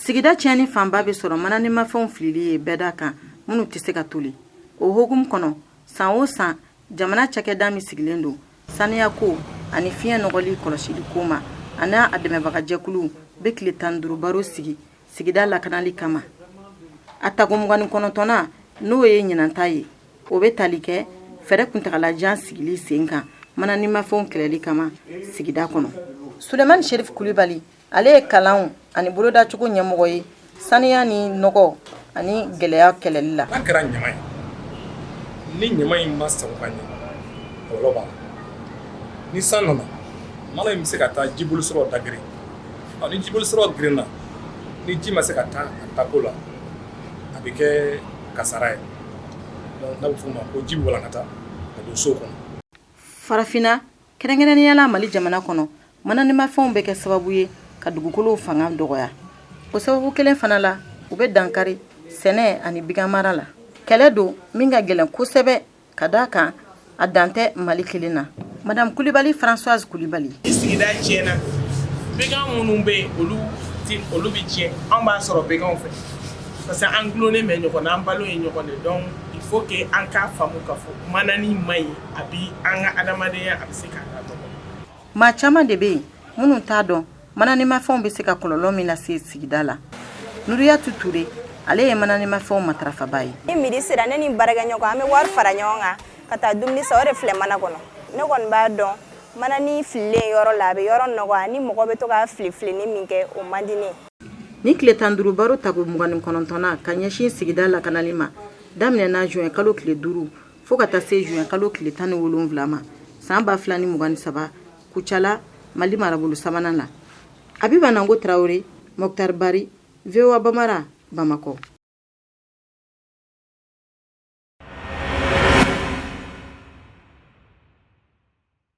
sigida tiɲɛni fanba bɛ sɔrɔ mananimafɛnw filili ye bɛɛ da kan minnu tɛ se ka toli o hokumu kɔnɔ san o san jamana cakɛda min sigilen don saniya ko ani fiɲɛ nɔgɔli kɔlɔsili ko ma ani a dɛmɛbagajɛkulu bɛ tile 15 baro sigi sigida lakanali kama a tako 29nan n'o ye ɲinanta ye o bɛ tali kɛ fɛrɛ kuntagalajan sigili sen kan mananimafɛnw kɛlɛli kama sigida kɔnɔ Sulemani Sherif Kulibali ale ye kalanw ani bolodacogo ɲɛmɔgɔ ye saniya ni nɔgɔ ani gɛlɛya kɛlɛli la. An kɛra ɲama ye ni ɲama in ma sago ka ɲɛ kɔlɔlɔ b'a la ni san nana mana in bɛ se ka taa jiboli sɔrɔ dagiri ni jiboli sɔrɔ girinna ni ji ma se ka taa a tako la a bɛ kɛ kasara ye n'a bɛ f'o ma ko ji bɛ walankata ka don so kɔnɔ. Farafinna kɛrɛnkɛrɛnnenya la Mali jamana kɔnɔ mananimafɛnw bɛ kɛ sababu ye ka dugukolo fanga dɔgɔya o sababu kelen fana la u bɛ dankari sɛnɛ ani bigamara la kɛlɛ don min ka gɛlɛn kosɛbɛ ka d'a kan a dan tɛ Mali kelen na Madame Kulibali Françoise Kulibali sigida tiɲɛna bigan minnu bɛ yen olu bɛ tiɲɛ an b'a sɔrɔ biganw fɛ parce que an gulonnen bɛ ɲɔgɔn na an balo ye ɲɔgɔn de donc il faut que an k'a faamu k'a fɔ manani man ɲi a bi an ka adamadenya a bɛ se k'a dɔgɔ. Maa caman de bɛ yen minnu t'a dɔn mananimafɛnw bɛ se ka kɔlɔlɔ min lase sigida la Nuriyatu Ture ale ye mananimafɛnw matarafaba ye. Ni midi sera ne ni barakɛɲɔgɔn an bɛ wari fara ɲɔgɔn kan ka taa dumuni san o de filɛ mana kɔnɔ ne kɔni b'a dɔn manani fililen yɔrɔ la a bɛ yɔrɔ nɔgɔ ni mɔgɔ bɛ to ka filifilini min kɛ o man di ne. Ni tile 15 baro tako 29nan ka ɲɛsin sigida lakanali ma daminɛna juin kalo tile 5 fo ka taa se juin kalo tile 17 ma san 2023 Kucala Mali marabolo sabanan la. Abiba Nango Traoré, Mokhtar Bari, VOA Bamara, Bamako.